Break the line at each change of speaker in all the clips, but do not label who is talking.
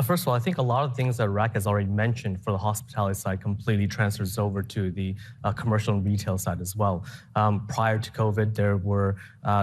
First of all, I think a lot of things that Rak has already mentioned for the hospitality side completely transfers over to the commercial and retail side as well. Prior to COVID,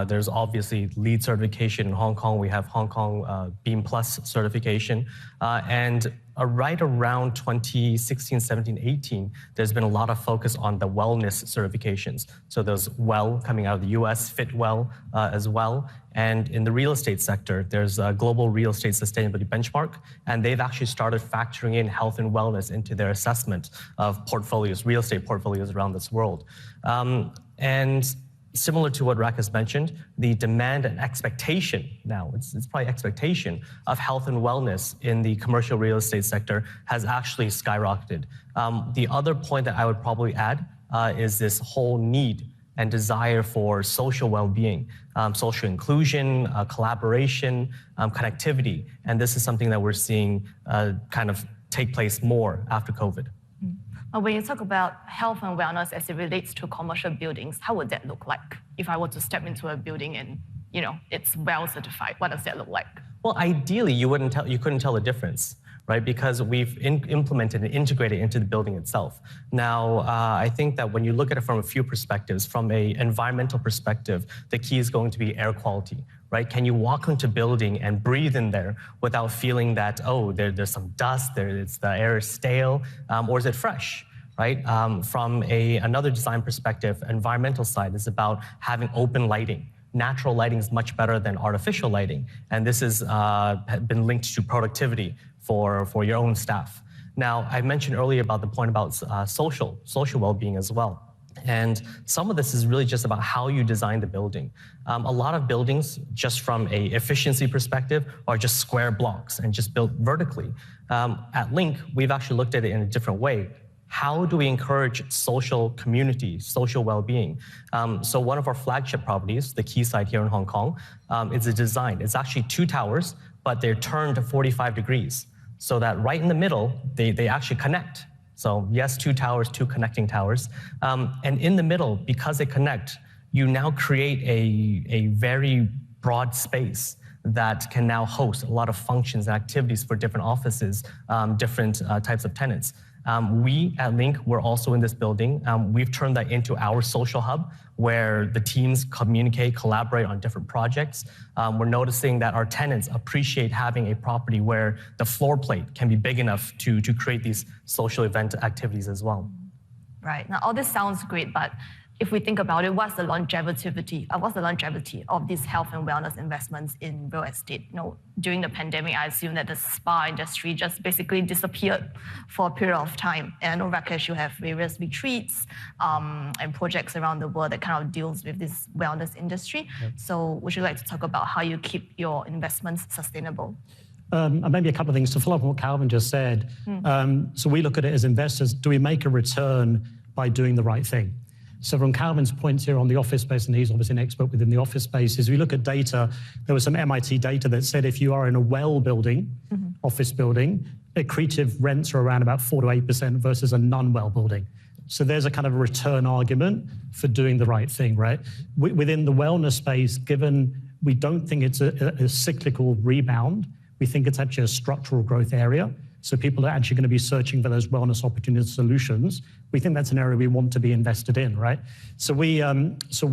there's obviously LEED certification in Hong Kong. We have Hong Kong Beam Plus certification. And right around 2016, 17, 18, there's been a lot of focus on the wellness certifications. So there's WELL coming out of the US, FitWell as well. And in the real estate sector, there's a Global Real Estate Sustainability Benchmark, and they've actually started factoring in health and wellness into their assessment of portfolios, real estate portfolios around this world. And similar to what Rak has mentioned, the demand and expectation now, it's probably expectation of health and wellness in the commercial real estate sector has actually skyrocketed. The other point that I would probably add is this whole need and desire for social well-being, social inclusion, collaboration, connectivity. And this is something that we're seeing kind of take place more after COVID.
When you talk about health and wellness as it relates to commercial buildings, how would that look like? If I were to step into a building and it's well certified, what does that look like?
Well, ideally, you couldn't tell the difference, right? Because we've implemented and integrated into the building itself. Now, I think that when you look at it from a few perspectives, from an environmental perspective, the key is going to be air quality, right? Can you walk into a building and breathe in there without feeling that, oh, there's some dust, the air is stale, or is it fresh? Right? From another design perspective, environmental side is about having open lighting. Natural lighting is much better than artificial lighting. And this has been linked to productivity for your own staff. Now, I mentioned earlier about the point about social well-being as well. And some of this is really just about how you design the building. A lot of buildings, just from an efficiency perspective, are just square blocks and just built vertically. At Link, we've actually looked at it in a different way. How do we encourage social community, social well-being? So one of our flagship properties, the Quayside here in Hong Kong, is a design. It's actually 2 towers, but they're turned to 45 degrees, so that right in the middle, they actually connect. So yes, 2 towers, 2 connecting towers. And in the middle, because they connect, you now create a very broad space that can now host a lot of functions and activities for different offices, different types of tenants. We at Link, we're also in this building. We've turned that into our social hub where the teams communicate, collaborate on different projects. We're noticing that our tenants appreciate having a property where the floor plate can be big enough to create these social event activities as well.
Right. Now, all this sounds great, but if we think about it, what's the longevity of these health and wellness investments in real estate? During the pandemic, I assume that the spa industry just basically disappeared for a period of time. And I know, Rakesh, you have various retreats and projects around the world that kind of deals with this wellness industry. Yep. So would you like to talk about how you keep your investments sustainable?
Maybe a couple of things to follow up on what Calvin just said. So we look at it as investors, do we make a return by doing the right thing? So from Calvin's points here on the office space, and he's obviously an expert within the office space, is we look at data, there was some MIT data that said if you are in a well building, office building, accretive rents are around about 4 to 8% versus a non-well building. So there's a kind of a return argument for doing the right thing, right? Within the wellness space, given we don't think it's a cyclical rebound, we think it's actually a structural growth area. So people are actually going to be searching for those wellness opportunity solutions. We think that's an area we want to be invested in, right? So we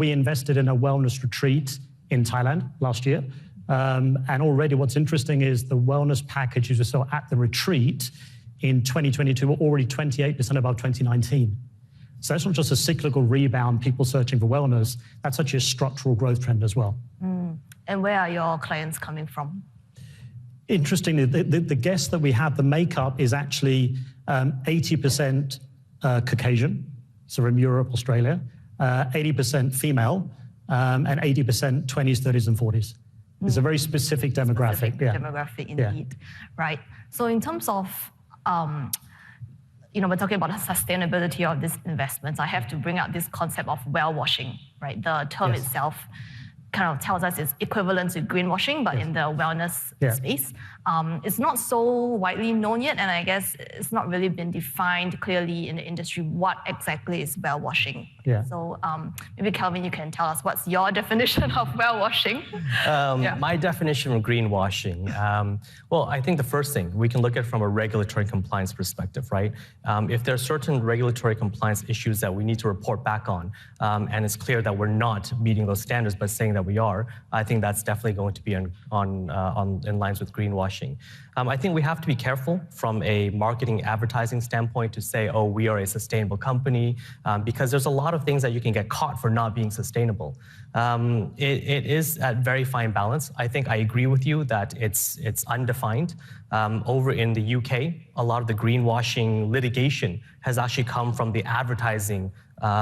invested in a wellness retreat in Thailand last year. And already what's interesting is the wellness packages we saw at the retreat in 2022 were already 28% above 2019. So that's not just a cyclical rebound, people searching for wellness, that's actually a structural growth trend as well.
And where are your clients coming from?
Interestingly, the guests that we have, the makeup is actually 80% Caucasian, so from Europe, Australia, 80% female, and 80% 20s, 30s, and 40s. It's a very specific demographic.
Demographic, indeed. Yeah. Right. So in terms of, we're talking about the sustainability of these investments. I have to bring out this concept of well washing, right? The term itself kind of tells us it's equivalent to greenwashing, but in the wellness space. It's not so widely known yet, and I guess it's not really been defined clearly in the industry what exactly is well washing. So maybe Kelvin, you can tell us what's your definition of well washing?
My definition of greenwashing, well, I think the first thing, we can look at it from a regulatory compliance perspective, right? If there are certain regulatory compliance issues that we need to report back on, and it's clear that we're not meeting those standards, but saying that we are, I think that's definitely going to be in lines with greenwashing. I think we have to be careful from a marketing advertising standpoint to say, oh, we are a sustainable company, because there's a lot of things that you can get caught for not being sustainable. It is at very fine balance. I think I agree with you that it's undefined. Over in the UK, a lot of the greenwashing litigation has actually come from the advertising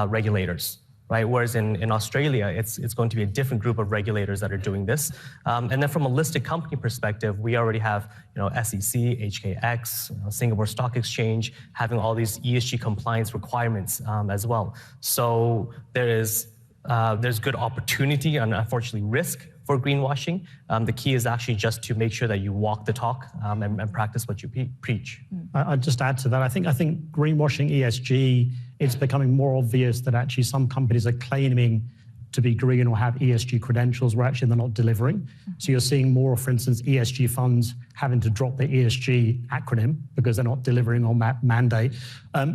regulators. Right, whereas in Australia, it's going to be a different group of regulators that are doing this. And then from a listed company perspective, we already have SEC, HKX, Singapore Stock Exchange, having all these ESG compliance requirements as well. So there's good opportunity and unfortunately risk for greenwashing. The key is actually just to make sure that you walk the talk and practice what you preach.
I'd just add to that. I think greenwashing ESG, it's becoming more obvious that actually some companies are claiming to be green or have ESG credentials where actually they're not delivering. So you're seeing more, for instance, ESG funds having to drop the ESG acronym because they're not delivering on that mandate.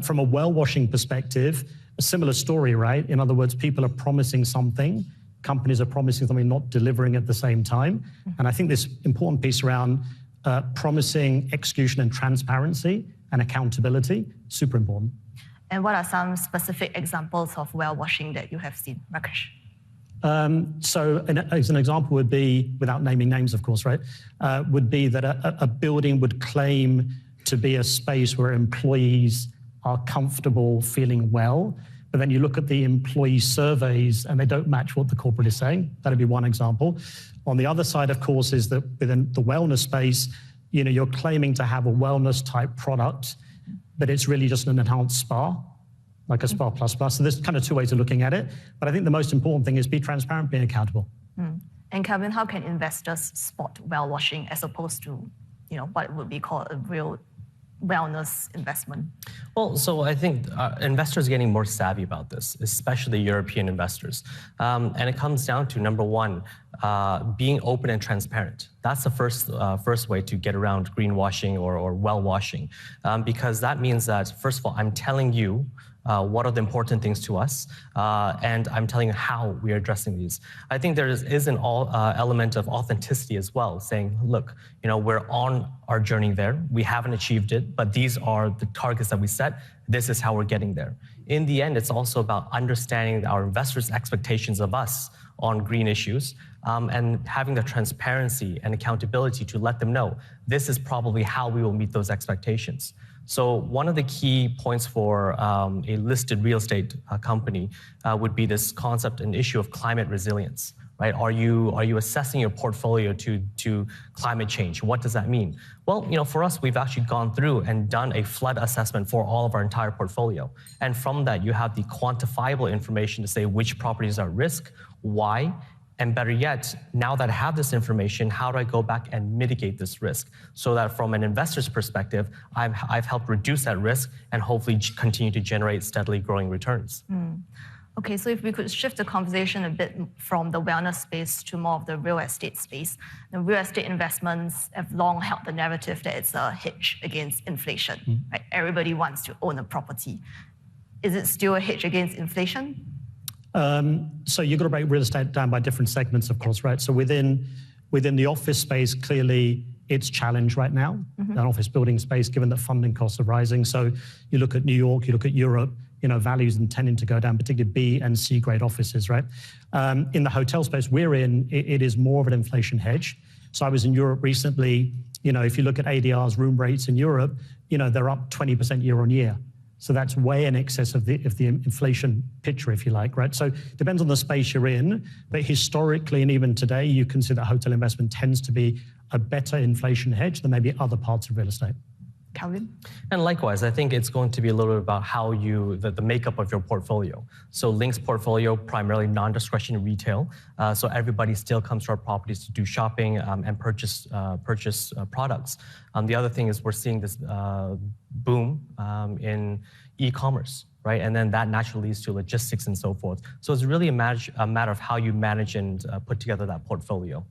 From a well-washing perspective, a similar story, right? In other words, people are promising something, companies are promising something, not delivering at the same time. And I think this important piece around promising execution and transparency and accountability, super important.
And what are some specific examples of well-washing that you have seen, Rakesh?
So as an example would be, without naming names, of course, right, would be that a building would claim to be a space where employees are comfortable, feeling well, but then you look at the employee surveys and they don't match what the corporate is saying. That'd be one example. On the other side, of course, is that within the wellness space, you're claiming to have a wellness type product, but it's really just an enhanced spa, like a spa plus plus. So there's kind of two ways of looking at it. But I think the most important thing is be transparent, be accountable.
And Kelvin, how can investors spot well-washing as opposed to, what would be called a real wellness investment?
Well, so I think investors are getting more savvy about this, especially European investors. And it comes down to, number one, being open and transparent. That's the first way to get around greenwashing or well-washing, because that means that, first of all, I'm telling you what are the important things to us, and I'm telling you how we are addressing these. I think there is an element of authenticity as well, saying, look, we're on our journey there. We haven't achieved it, but these are the targets that we set. This is how we're getting there. In the end, it's also about understanding our investors' expectations of us on green issues, and having the transparency and accountability to let them know this is probably how we will meet those expectations. So one of the key points for a listed real estate company would be this concept and issue of climate resilience, right? Are you assessing your portfolio to climate change? What does that mean? Well, for us, we've actually gone through and done a flood assessment for all of our entire portfolio. And from that, you have the quantifiable information to say which properties are at risk, why, and better yet, now that I have this information, how do I go back and mitigate this risk so that from an investor's perspective, I've helped reduce that risk and hopefully continue to generate steadily growing returns.
Okay, so if we could shift the conversation a bit from the wellness space to more of the real estate space. The real estate investments have long held the narrative that it's a hedge against inflation. Right? Everybody wants to own a property. Is it still a hedge against inflation?
So you've got to break real estate down by different segments, of course, right? So within the office space, clearly it's challenged right now, an office building space, given that funding costs are rising. So you look at New York, you look at Europe, values intending to go down, particularly B and C grade offices, right? In the hotel space we're in, it is more of an inflation hedge. So I was in Europe recently. If you look at ADR's room rates in Europe, they're up 20% year on year. So that's way in excess of the inflation picture, if you like, right? So it depends on the space you're in, but historically and even today, you can see that hotel investment tends to be a better inflation hedge than maybe other parts of real estate.
Calvin?
And likewise, I think it's going to be a little bit about how the makeup of your portfolio. So Link's portfolio, primarily non-discretionary retail. So everybody still comes to our properties to do shopping and purchase products. The other thing is we're seeing this boom in e-commerce, right? And then that naturally leads to logistics and so forth. So it's really a matter of how you manage and put together that portfolio.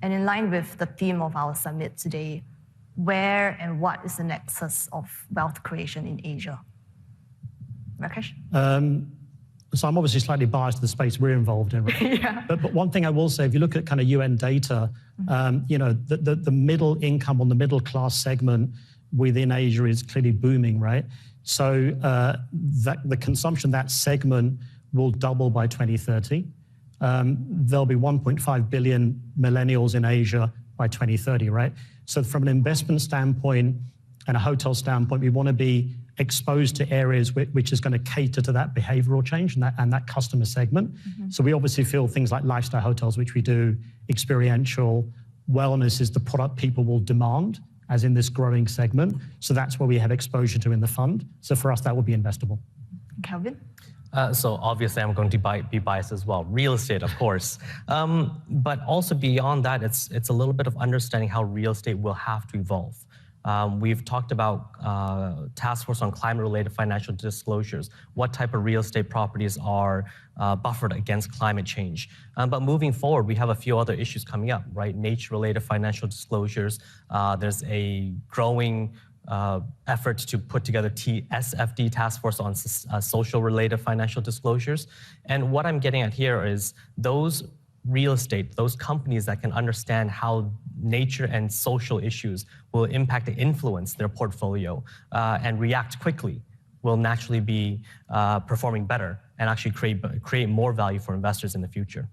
And in line with the theme of our summit today, where and what is the nexus of wealth creation in Asia? Rakesh?
So I'm obviously slightly biased to the space we're involved in. Right?
Yeah.
But one thing I will say, if you look at kind of UN data, the middle income or the middle class segment within Asia is clearly booming, right? So the consumption, that segment will double by 2030. There'll be 1.5 billion millennials in Asia by 2030, right? So from an investment standpoint and a hotel standpoint, we want to be exposed to areas which is going to cater to that behavioral change and that customer segment. So we obviously feel things like lifestyle hotels, which we do, experiential, wellness is the product people will demand, as in this growing segment. So that's where we have exposure to in the fund. So for us, that will be investable.
Calvin?
So obviously I'm going to be biased as well. Real estate, of course. But also beyond that, it's a little bit of understanding how real estate will have to evolve. We've talked about task force on climate-related financial disclosures, what type of real estate properties are buffered against climate change. But moving forward, we have a few other issues coming up, right? Nature-related financial disclosures. There's a growing effort to put together TSFD, Task Force on Social-Related Financial Disclosures. And what I'm getting at here is those real estate, those companies that can understand how nature and social issues will impact and influence their portfolio and react quickly will naturally be performing better and actually create more value for investors in the future.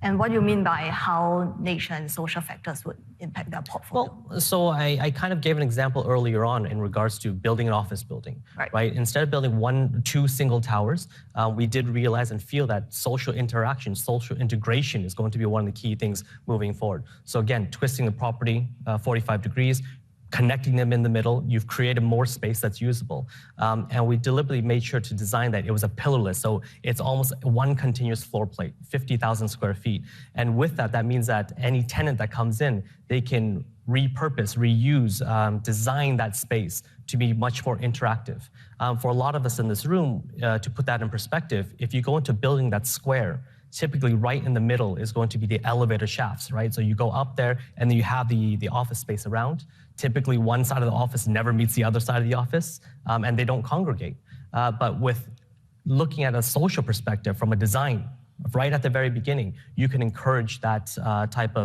And what do you mean by how nature and social factors would impact their portfolio?
Well, so I kind of gave an example earlier on in regards to building an office building, right? Instead of building two single towers, we did realize and feel that social interaction, social integration is going to be one of the key things moving forward. So again, twisting the property 45 degrees, connecting them in the middle, you've created more space that's usable. And we deliberately made sure to design that it was a pillarless, so it's almost one continuous floor plate, 50,000 square feet. And with that, that means that any tenant that comes in, they can repurpose, reuse, design that space to be much more interactive. For a lot of us in this room, to put that in perspective, if you go into a building that's square, typically right in the middle is going to be the elevator shafts, right? So you go up there and then you have the office space around. Typically one side of the office never meets the other side of the office and they don't congregate. But with looking at a social perspective from a design, right at the very beginning, you can encourage that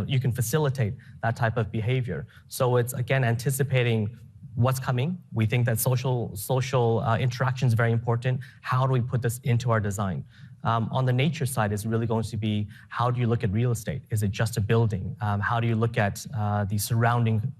you can facilitate that type of behavior. So it's again anticipating what's coming. We think that social interaction is very important. How do we put this into our design? On the nature side is really going to be, how do you look at real estate? Is it just a building? How do you look at the surrounding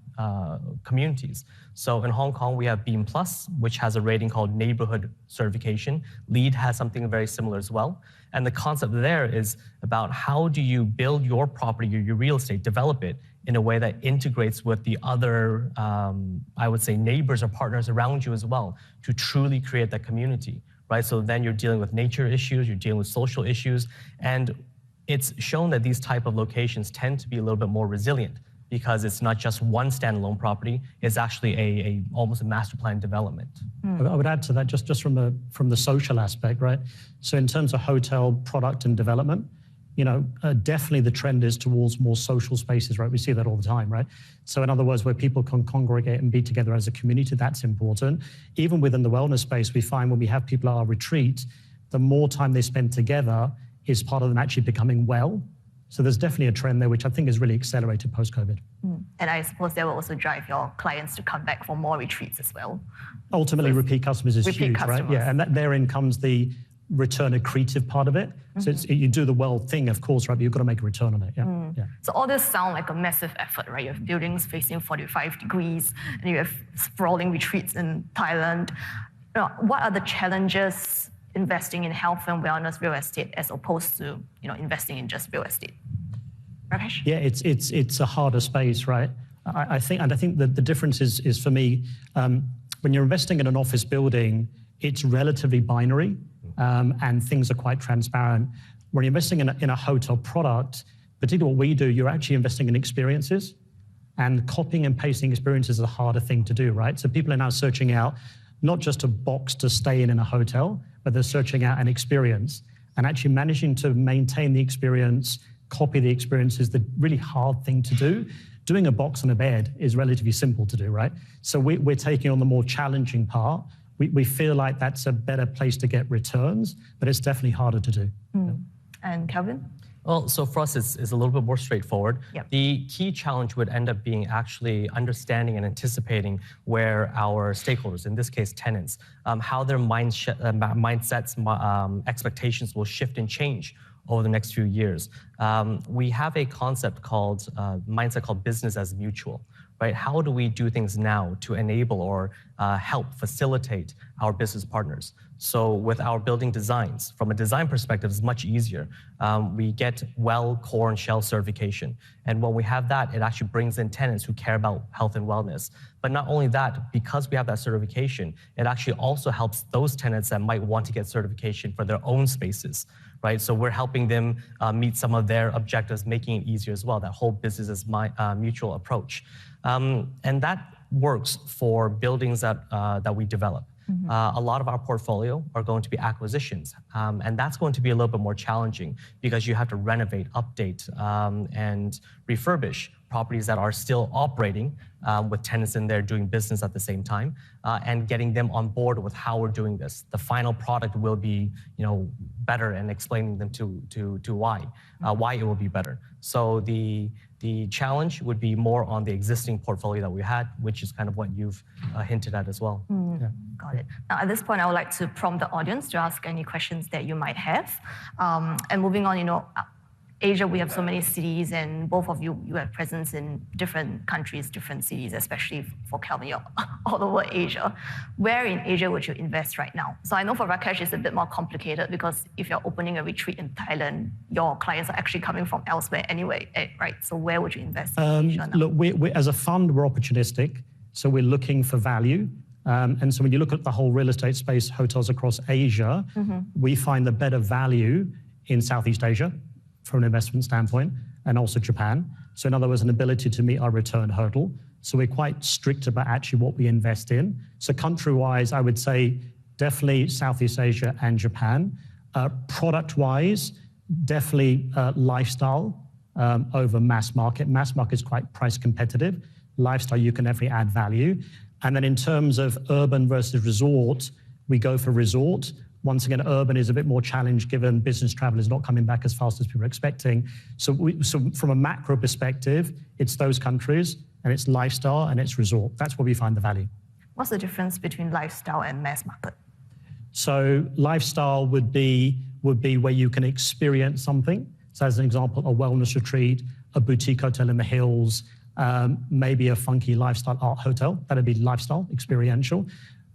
communities? So in Hong Kong, we have BEAM Plus, which has a rating called Neighborhood Certification. LEED has something very similar as well. And the concept there is about how do you build your property, your real estate, develop it in a way that integrates with the other, I would say, neighbors or partners around you as well to truly create that community. Right, so then you're dealing with nature issues, you're dealing with social issues, and it's shown that these type of locations tend to be a little bit more resilient because it's not just one standalone property, it's actually almost a master plan development.
I would add to that just from the social aspect, right? So in terms of hotel product and development, definitely the trend is towards more social spaces, right? We see that all the time, right? So in other words, where people can congregate and be together as a community, that's important. Even within the wellness space, we find when we have people at our retreat, the more time they spend together is part of them actually becoming well. So there's definitely a trend there, which I think is really accelerated post-COVID.
And I suppose that will also drive your clients to come back for more retreats as well.
Ultimately, repeat customers is huge, right? Yeah, and therein comes the return accretive part of it. So you do the well thing, of course, right? But you've got to make a return on it. Yeah.
So all this sound like a massive effort, right? You have buildings facing 45 degrees, and you have sprawling retreats in Thailand. What are the challenges investing in health and wellness real estate as opposed to investing in just real estate? Rakesh?
Yeah, it's a harder space, right? I think that the difference is for me, when you're investing in an office building, it's relatively binary, and things are quite transparent. When you're investing in a hotel product, particularly what we do, you're actually investing in experiences, and copying and pasting experiences is a harder thing to do, right? So people are now searching out not just a box to stay in a hotel, but they're searching out an experience, and actually managing to maintain the experience, copy the experience is the really hard thing to do. Doing a box on a bed is relatively simple to do, right? So we're taking on the more challenging part. We feel like that's a better place to get returns, but it's definitely harder to do.
And Kelvin?
Well, so for us, it's a little bit more straightforward.
Yep.
The key challenge would end up being actually understanding and anticipating where our stakeholders, in this case tenants, how their mindsets, expectations will shift and change over the next few years. We have a concept called, mindset called business as mutual, right? How do we do things now to enable or help facilitate our business partners? So with our building designs, from a design perspective, it's much easier. We get well core and shell certification. And when we have that, it actually brings in tenants who care about health and wellness. But not only that, because we have that certification, it actually also helps those tenants that might want to get certification for their own spaces, right? So we're helping them meet some of their objectives, making it easier as well, that whole business as mutual approach. And that works for buildings that we develop. A lot of our portfolio are going to be acquisitions, and that's going to be a little bit more challenging because you have to renovate, update, and refurbish properties that are still operating with tenants in there doing business at the same time, and getting them on board with how we're doing this. The final product will be, better, and explaining them to why it will be better. So the challenge would be more on the existing portfolio that we had, which is kind of what you've hinted at as well.
Yeah.
Got it. Now, at this point, I would like to prompt the audience to ask any questions that you might have. And moving on, Asia, we have so many cities, and both of you have presence in different countries, different cities, especially for Kelvin, you're all over Asia. Where in Asia would you invest right now? So I know for Rakesh, it's a bit more complicated because if you're opening a retreat in Thailand, your clients are actually coming from elsewhere anyway, right? So where would you invest in Asia now?
Look, we as a fund, we're opportunistic, so we're looking for value. And so when you look at the whole real estate space, hotels across Asia, we find the better value in Southeast Asia from an investment standpoint, and also Japan. So in other words, an ability to meet our return hurdle. So we're quite strict about actually what we invest in. So country-wise, I would say definitely Southeast Asia and Japan. Product-wise, definitely lifestyle over mass market. Mass market is quite price competitive. Lifestyle, you can definitely add value. And then in terms of urban versus resort, we go for resort. Once again, urban is a bit more challenged given business travel is not coming back as fast as people are expecting. So from a macro perspective, it's those countries, and it's lifestyle, and it's resort. That's where we find the value.
What's the difference between lifestyle and mass market?
So lifestyle would be where you can experience something. So as an example, a wellness retreat, a boutique hotel in the hills, maybe a funky lifestyle art hotel. That'd be lifestyle, experiential.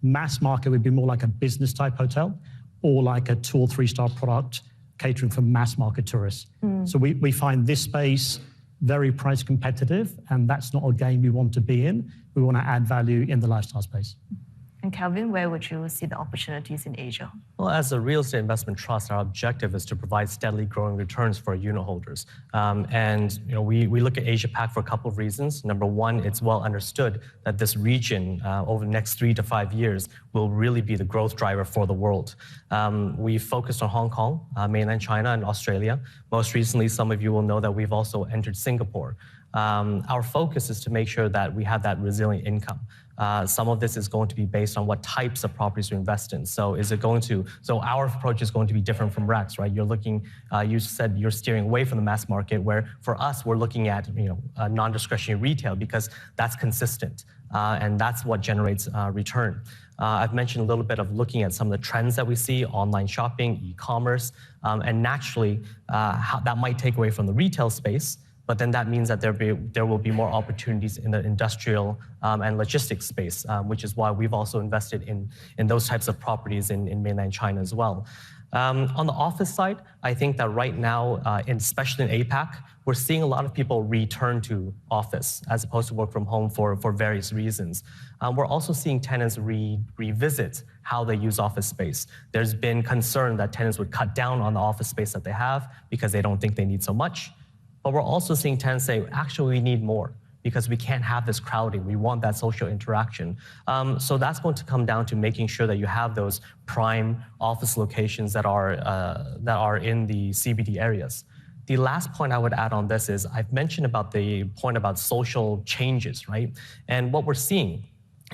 Mass market would be more like a business type hotel, or like a 2 or 3 star product catering for mass market tourists. So we find this space very price competitive, and that's not a game we want to be in. We want to add value in the lifestyle space.
And Kelvin, where would you see the opportunities in Asia?
Well, as a real estate investment trust, our objective is to provide steadily growing returns for our unit holders. And we look at Asia Pac for a couple of reasons. Number one, it's well understood that this region over the next 3 to 5 years will really be the growth driver for the world. We focused on Hong Kong, mainland China, and Australia. Most recently, some of you will know that we've also entered Singapore. Our focus is to make sure that we have that resilient income. Some of this is going to be based on what types of properties to invest in. So our approach is going to be different from Rex, right? You're looking, you said you're steering away from the mass market, where for us, we're looking at, non-discretionary retail because that's consistent. And that's what generates return. I've mentioned a little bit of looking at some of the trends that we see, online shopping, e-commerce, and naturally, how that might take away from the retail space. But then that means that there will be more opportunities in the industrial and logistics space, which is why we've also invested in those types of properties in mainland China as well. On the office side, I think that right now, especially in APAC, we're seeing a lot of people return to office as opposed to work from home for various reasons. We're also seeing tenants revisit how they use office space. There's been concern that tenants would cut down on the office space that they have because they don't think they need so much. But we're also seeing tenants say, actually, we need more, because we can't have this crowding. We want that social interaction. So that's going to come down to making sure that you have those prime office locations that are in the CBD areas. The last point I would add on this is I've mentioned about the point about social changes, right? And what we're seeing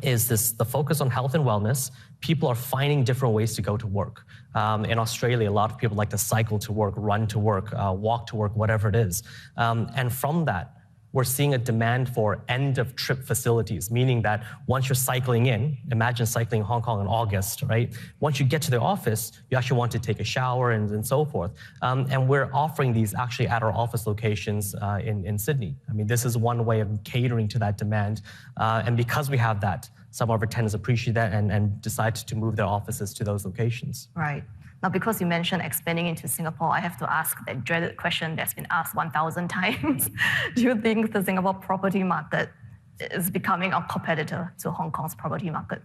is the focus on health and wellness. People are finding different ways to go to work. In Australia, a lot of people like to cycle to work, run to work, walk to work, whatever it is. And from that, we're seeing a demand for end-of-trip facilities, meaning that once you're cycling in, imagine cycling Hong Kong in August, right? Once you get to the office, you actually want to take a shower and so forth. And we're offering these actually at our office locations in Sydney. I mean, this is one way of catering to that demand. And because we have that, some of our tenants appreciate that and decide to move their offices to those locations.
Right. Now, because you mentioned expanding into Singapore, I have to ask that dreaded question that's been asked 1,000 times. Do you think the Singapore property market is becoming a competitor to Hong Kong's property market?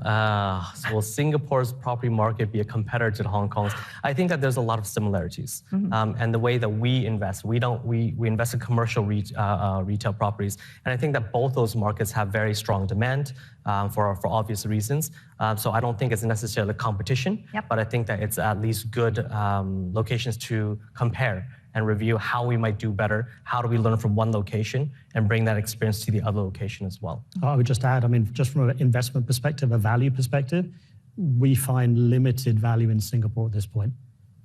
So will Singapore's property market be a competitor to Hong Kong's? I think that there's a lot of similarities. And the way that we invest, we invest in commercial retail properties. And I think that both those markets have very strong demand for obvious reasons. So I don't think it's necessarily competition, but I think that it's at least good locations to compare and review how we might do better, how do we learn from one location and bring that experience to the other location as well.
I would just add, I mean, just from an investment perspective, a value perspective, we find limited value in Singapore at this point.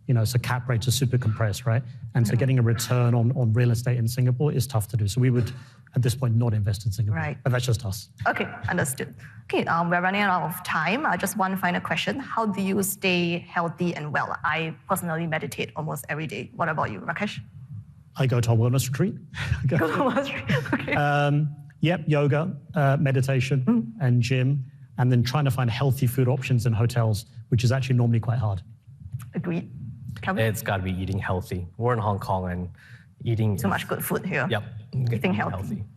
You know, so cap rates are super compressed, right? And so getting a return on real estate in Singapore is tough to do. So we would, at this point, not invest in Singapore.
Right.
But that's just us.
Okay, understood. Okay, we're running out of time. Just one final question. How do you stay healthy and well? I personally meditate almost every day. What about you, Rakesh?
I go to a wellness retreat.
Okay.
Yep, yoga, meditation, and gym, and then trying to find healthy food options in hotels, which is actually normally quite hard.
Agreed. Kelvin?
It's got to be eating healthy. We're in Hong Kong and eating...
Too much good food here.
Yep.
Eating healthy.